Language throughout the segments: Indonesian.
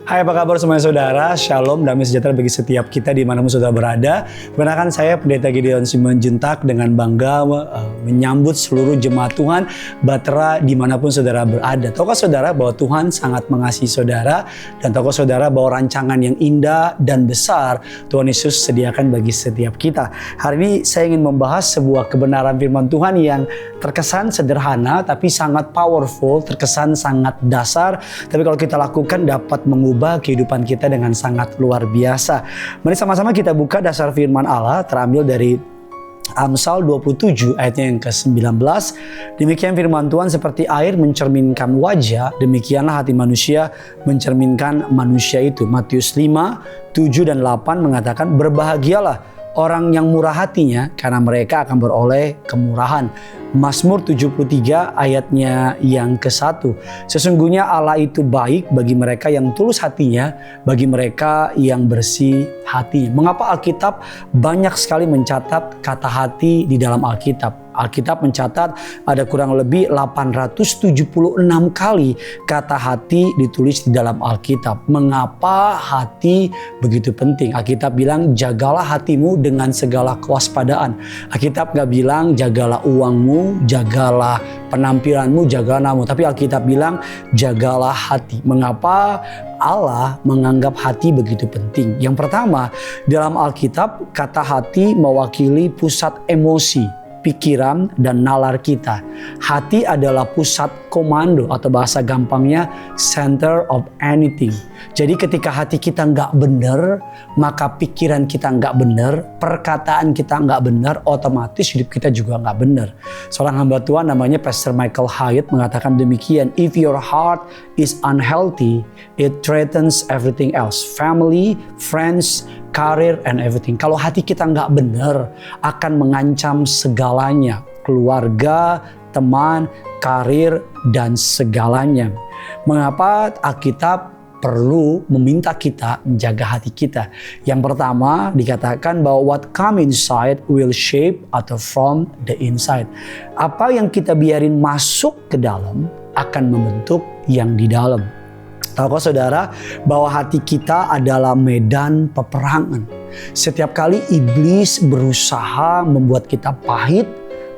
Hai, apa kabar semuanya saudara? Shalom, damai sejahtera bagi setiap kita dimanapun saudara berada. Perkenalkan saya Pendeta Gideon Simanjuntak dengan bangga menyambut seluruh jemaat Tuhan Batra dimanapun saudara berada. Tahukah saudara bahwa Tuhan sangat mengasihi saudara, dan tahukah saudara bahwa rancangan yang indah dan besar Tuhan Yesus sediakan bagi setiap kita. Hari ini saya ingin membahas sebuah kebenaran firman Tuhan yang terkesan sederhana tapi sangat powerful, terkesan sangat dasar, tapi kalau kita lakukan dapat mengubah kehidupan kita dengan sangat luar biasa. Mari sama-sama kita buka dasar firman Allah terambil dari Amsal 27 ayatnya yang ke-19. Demikian firman Tuhan, seperti air mencerminkan wajah, demikianlah hati manusia mencerminkan manusia itu. Matius 5, 7 dan 8 mengatakan, berbahagialah orang yang murah hatinya, karena mereka akan beroleh kemurahan. Mazmur 73 ayatnya yang ke-1. Sesungguhnya Allah itu baik bagi mereka yang tulus hatinya, bagi mereka yang bersih hatinya. Mengapa Alkitab banyak sekali mencatat kata hati di dalam Alkitab? Alkitab mencatat ada kurang lebih 876 kali kata hati ditulis di dalam Alkitab. Mengapa hati begitu penting? Alkitab bilang jagalah hatimu dengan segala kewaspadaan. Alkitab gak bilang jagalah uangmu, jagalah penampilanmu, jagalah namamu. Tapi Alkitab bilang jagalah hati. Mengapa Allah menganggap hati begitu penting? Yang pertama, dalam Alkitab kata hati mewakili pusat emosi, pikiran dan nalar kita. Hati adalah pusat komando, atau bahasa gampangnya center of anything. Jadi ketika hati kita nggak benar, maka pikiran kita nggak benar, perkataan kita nggak benar, otomatis hidup kita juga nggak benar. Seorang hamba Tuhan namanya Pastor Michael Hyatt mengatakan demikian, if your heart is unhealthy, it threatens everything else. Family, friends, career, and everything. Kalau hati kita nggak benar, akan mengancam segalanya. Keluarga, teman, karir, dan segalanya. Mengapa Alkitab perlu meminta kita menjaga hati kita? Yang pertama dikatakan bahwa what come inside will shape atau from the inside. Apa yang kita biarin masuk ke dalam akan membentuk yang di dalam. Tahukah saudara bahwa hati kita adalah medan peperangan? Setiap kali iblis berusaha membuat kita pahit,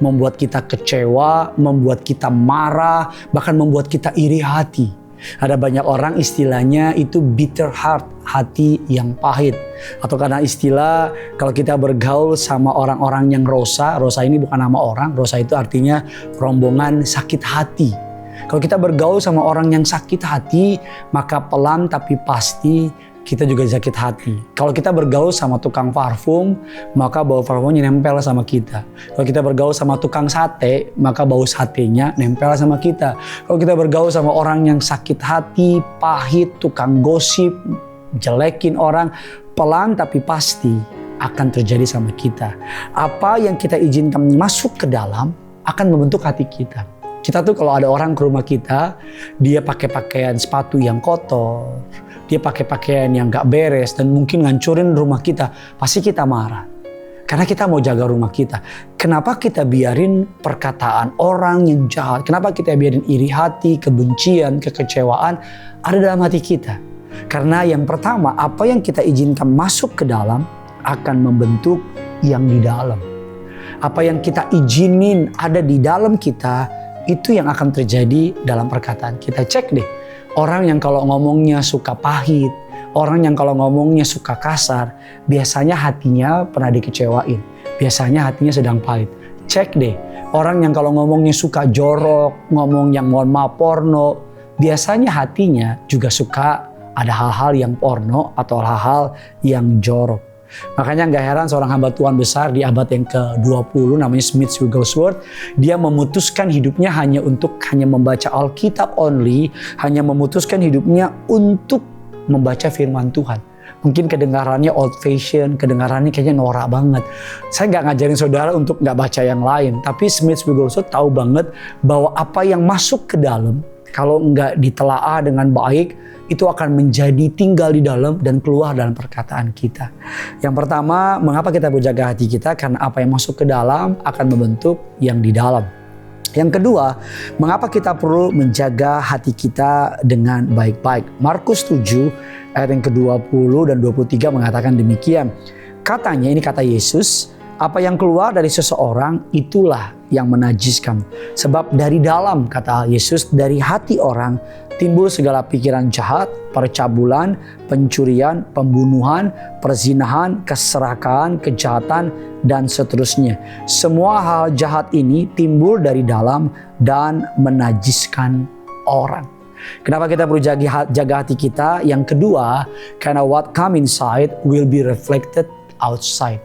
membuat kita kecewa, membuat kita marah, bahkan membuat kita iri hati. Ada banyak orang istilahnya itu bitter heart, hati yang pahit. Atau karena istilah kalau kita bergaul sama orang-orang yang rosa ini bukan nama orang, rosa itu artinya rombongan sakit hati. Kalau kita bergaul sama orang yang sakit hati, maka pelan tapi pasti kita juga sakit hati. Kalau kita bergaul sama tukang parfum, maka bau parfumnya nempel sama kita. Kalau kita bergaul sama tukang sate, maka bau satenya nempel sama kita. Kalau kita bergaul sama orang yang sakit hati, pahit, tukang gosip, jelekin orang, pelan tapi pasti akan terjadi sama kita. Apa yang kita izinkan masuk ke dalam akan membentuk hati kita. Kita tuh kalau ada orang ke rumah kita, dia pakai pakaian sepatu yang kotor, dia pakai pakaian yang gak beres dan mungkin ngancurin rumah kita, pasti kita marah. Karena kita mau jaga rumah kita. Kenapa kita biarin perkataan orang yang jahat? Kenapa kita biarin iri hati, kebencian, kekecewaan ada dalam hati kita? Karena yang pertama, apa yang kita izinkan masuk ke dalam akan membentuk yang di dalam. Apa yang kita izinin ada di dalam kita, itu yang akan terjadi dalam perkataan kita. Cek deh, orang yang kalau ngomongnya suka pahit, orang yang kalau ngomongnya suka kasar, biasanya hatinya pernah dikecewain. Biasanya hatinya sedang pahit. Cek deh, orang yang kalau ngomongnya suka jorok, ngomong yang mohon maaf porno, biasanya hatinya juga suka ada hal-hal yang porno atau hal-hal yang jorok. Makanya gak heran seorang hamba Tuhan besar di abad yang ke-20 namanya Smith Wigglesworth, dia memutuskan hidupnya hanya membaca Alkitab only, hanya memutuskan hidupnya untuk membaca firman Tuhan. Mungkin kedengarannya old fashion, kedengarannya kayaknya norak banget. Saya gak ngajarin saudara untuk gak baca yang lain, tapi Smith Wigglesworth tahu banget bahwa apa yang masuk ke dalam, kalau nggak ditelaah dengan baik, itu akan menjadi tinggal di dalam dan keluar dalam perkataan kita. Yang pertama, mengapa kita berjaga hati kita? Karena apa yang masuk ke dalam akan membentuk yang di dalam. Yang kedua, mengapa kita perlu menjaga hati kita dengan baik-baik? Markus 7 ayat yang ke-20 dan 23 mengatakan demikian. Katanya, ini kata Yesus, apa yang keluar dari seseorang itulah yang menajiskan. Sebab dari dalam, kata Yesus, dari hati orang timbul segala pikiran jahat, percabulan, pencurian, pembunuhan, perzinahan, keserakahan, kejahatan, dan seterusnya. Semua hal jahat ini timbul dari dalam dan menajiskan orang. Kenapa kita perlu jaga hati kita? Yang kedua, karena what come inside will be reflected outside.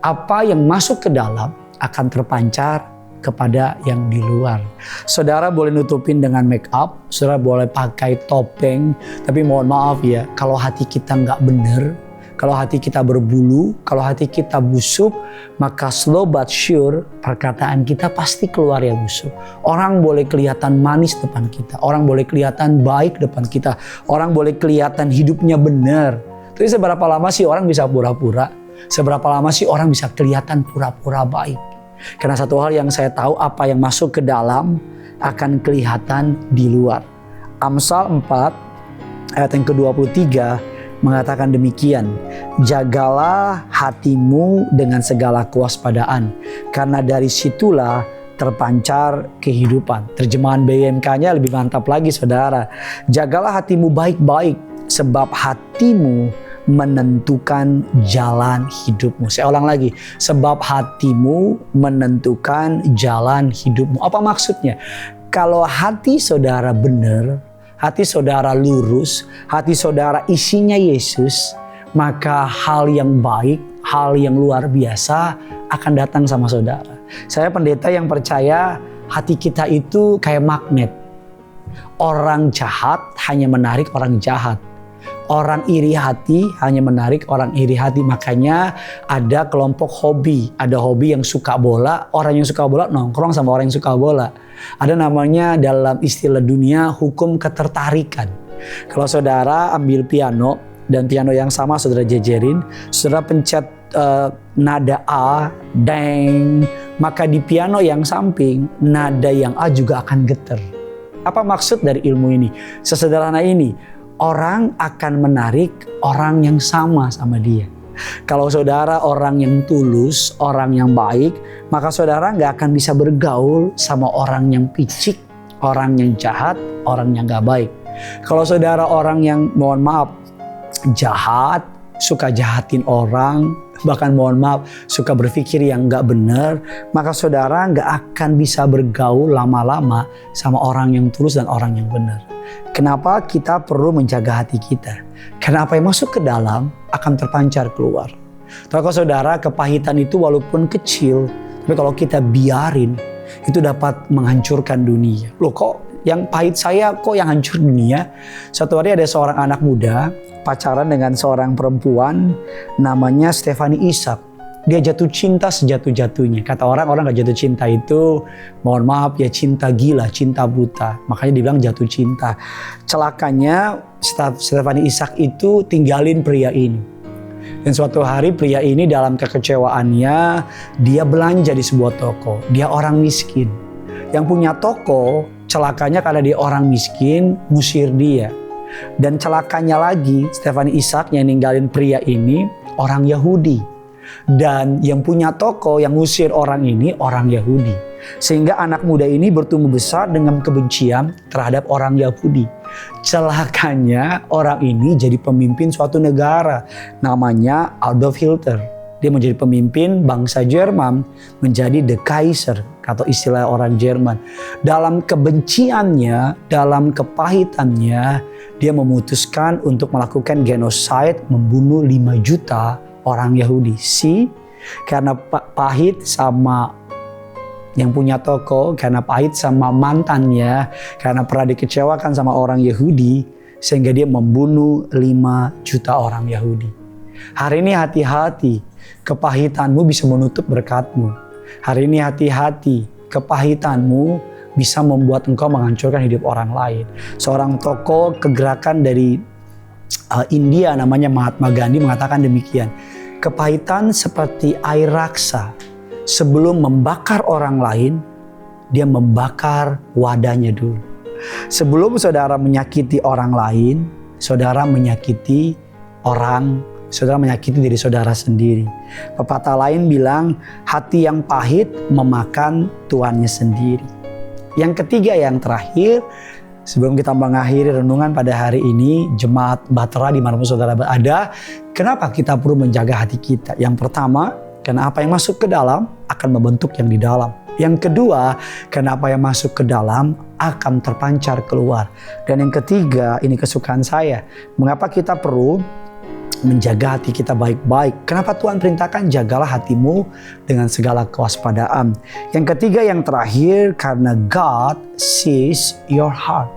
Apa yang masuk ke dalam akan terpancar kepada yang di luar. Saudara boleh nutupin dengan make up, saudara boleh pakai topeng, tapi mohon maaf ya, kalau hati kita nggak bener, kalau hati kita berbulu, kalau hati kita busuk, maka slow but sure perkataan kita pasti keluar ya busuk. Orang boleh kelihatan manis depan kita, orang boleh kelihatan baik depan kita, orang boleh kelihatan hidupnya benar. Tapi seberapa lama sih orang bisa pura-pura? Seberapa lama sih orang bisa kelihatan pura-pura baik? Karena satu hal yang saya tahu, apa yang masuk ke dalam akan kelihatan di luar. Amsal 4 ayat yang ke-23 mengatakan demikian. Jagalah hatimu dengan segala kewaspadaan, karena dari situlah terpancar kehidupan. Terjemahan BMK-nya lebih mantap lagi saudara. Jagalah hatimu baik-baik, sebab hatimu menentukan jalan hidupmu. Saya ulang lagi, sebab hatimu menentukan jalan hidupmu. Apa maksudnya? Kalau hati saudara benar, hati saudara lurus, hati saudara isinya Yesus, maka hal yang baik, hal yang luar biasa akan datang sama saudara. Saya pendeta yang percaya hati kita itu kayak magnet. Orang jahat hanya menarik orang jahat. Orang iri hati hanya menarik orang iri hati. Makanya ada kelompok hobi. Ada hobi yang suka bola. Orang yang suka bola nongkrong sama orang yang suka bola. Ada namanya dalam istilah dunia hukum ketertarikan. Kalau saudara ambil piano dan piano yang sama saudara jejerin, saudara pencet nada A, deng, maka di piano yang samping nada yang A juga akan getar. Apa maksud dari ilmu ini? Sesederhana ini. Orang akan menarik orang yang sama dia. Kalau saudara orang yang tulus, orang yang baik, maka saudara nggak akan bisa bergaul sama orang yang picik, orang yang jahat, orang yang nggak baik. Kalau saudara orang yang mohon maaf jahat, suka jahatin orang, bahkan mohon maaf suka berpikir yang nggak benar, maka saudara nggak akan bisa bergaul lama-lama sama orang yang tulus dan orang yang benar. Kenapa kita perlu menjaga hati kita? Karena apa yang masuk ke dalam akan terpancar keluar. Tahu saudara, kepahitan itu walaupun kecil, tapi kalau kita biarin, itu dapat menghancurkan dunia. Loh kok yang pahit saya, kok yang hancur dunia? Suatu hari ada seorang anak muda pacaran dengan seorang perempuan namanya Stephanie Ishak. Dia jatuh cinta sejatuh-jatuhnya. Kata orang gak jatuh cinta itu, mohon maaf ya, cinta gila, cinta buta. Makanya dibilang jatuh cinta. Celakanya Stephanie Ishak itu tinggalin pria ini. Dan suatu hari pria ini dalam kekecewaannya, dia belanja di sebuah toko. Dia orang miskin. Yang punya toko, celakanya karena dia orang miskin, ngusir dia. Dan celakanya lagi, Stephanie Ishak yang ninggalin pria ini, orang Yahudi. Dan yang punya toko, yang ngusir orang ini, orang Yahudi. Sehingga anak muda ini bertumbuh besar dengan kebencian terhadap orang Yahudi. Celakanya orang ini jadi pemimpin suatu negara. Namanya Adolf Hitler. Dia menjadi pemimpin bangsa Jerman, menjadi the Kaiser, atau istilah orang Jerman. Dalam kebenciannya, dalam kepahitannya, dia memutuskan untuk melakukan genocide, membunuh 5 juta orang Yahudi. Karena pahit sama yang punya toko, karena pahit sama mantannya, karena pernah dikecewakan sama orang Yahudi, sehingga dia membunuh 5 juta orang Yahudi. Hari ini hati-hati, kepahitanmu bisa menutup berkatmu. Hari ini hati-hati, kepahitanmu bisa membuat engkau menghancurkan hidup orang lain. Seorang tokoh kegerakan dari India namanya Mahatma Gandhi mengatakan demikian. Kepahitan seperti air raksa, sebelum membakar orang lain, dia membakar wadahnya dulu. Sebelum saudara menyakiti orang lain, saudara menyakiti diri saudara sendiri. Pepatah lain bilang, hati yang pahit memakan tuannya sendiri. Yang ketiga, yang terakhir, sebelum kita mengakhiri renungan pada hari ini, jemaat Batra dimanapun saudara berada, kenapa kita perlu menjaga hati kita? Yang pertama, karena apa yang masuk ke dalam akan membentuk yang di dalam. Yang kedua, karena apa yang masuk ke dalam akan terpancar keluar. Dan yang ketiga, ini kesukaan saya. Mengapa kita perlu menjaga hati kita baik-baik? Kenapa Tuhan perintahkan jagalah hatimu dengan segala kewaspadaan? Yang ketiga, yang terakhir, karena God sees your heart.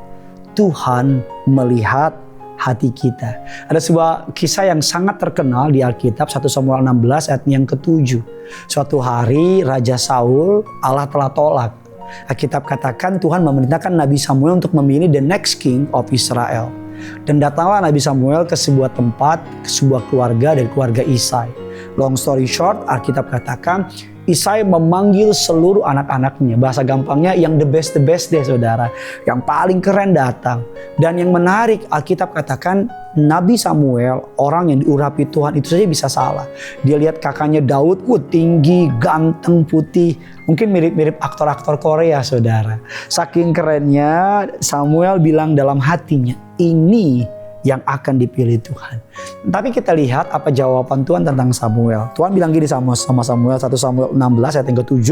Tuhan melihat hati kita. Ada sebuah kisah yang sangat terkenal di Alkitab, 1 Samuel 16 ayat yang ke-7. Suatu hari Raja Saul, Allah telah tolak. Alkitab katakan Tuhan memerintahkan Nabi Samuel untuk memilih the next king of Israel. Dan datanglah Nabi Samuel ke sebuah tempat, ke sebuah keluarga, dari keluarga Isai. Long story short, Alkitab katakan Isai memanggil seluruh anak-anaknya. Bahasa gampangnya yang the best deh saudara. Yang paling keren datang. Dan yang menarik, Alkitab katakan Nabi Samuel, orang yang diurapi Tuhan itu saja bisa salah. Dia lihat kakaknya Daud, tinggi, ganteng, putih. Mungkin mirip-mirip aktor-aktor Korea saudara. Saking kerennya, Samuel bilang dalam hatinya, ini yang akan dipilih Tuhan. Tapi kita lihat apa jawaban Tuhan tentang Samuel. Tuhan bilang gini sama Samuel, 1 Samuel 16 ayat yang ke-7.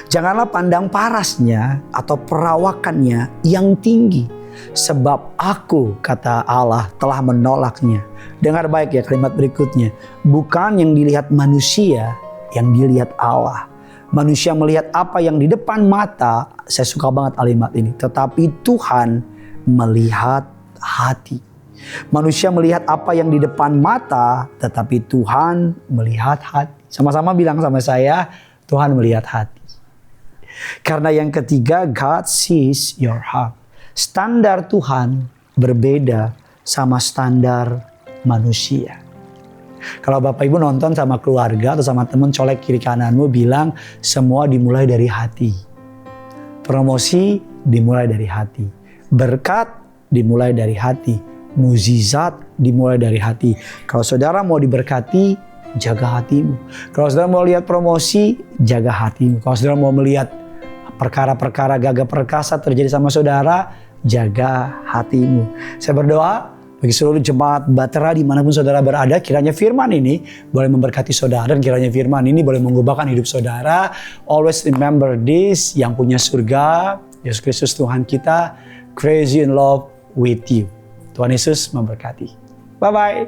Janganlah pandang parasnya atau perawakannya yang tinggi. Sebab aku, kata Allah, telah menolaknya. Dengar baik ya kalimat berikutnya. Bukan yang dilihat manusia, yang dilihat Allah. Manusia melihat apa yang di depan mata. Saya suka banget kalimat ini. Tetapi Tuhan melihat hati. Manusia melihat apa yang di depan mata, tetapi Tuhan melihat hati. Sama-sama bilang sama saya, Tuhan melihat hati. Karena yang ketiga, God sees your heart. Standar Tuhan berbeda sama standar manusia. Kalau Bapak Ibu nonton sama keluarga atau sama teman, colek kiri kananmu, bilang semua dimulai dari hati. Promosi dimulai dari hati. Berkat dimulai dari hati. Mukjizat dimulai dari hati. Kalau saudara mau diberkati, jaga hatimu. Kalau saudara mau lihat promosi, jaga hatimu. Kalau saudara mau melihat perkara-perkara gagah perkasa terjadi sama saudara, jaga hatimu. Saya berdoa bagi seluruh jemaat Batra dimanapun saudara berada, kiranya firman ini boleh memberkati saudara, dan kiranya firman ini boleh mengubahkan hidup saudara. Always remember this, yang punya surga, Yesus Kristus Tuhan kita, crazy in love with you. Tuhan Yesus memberkati. Bye-bye.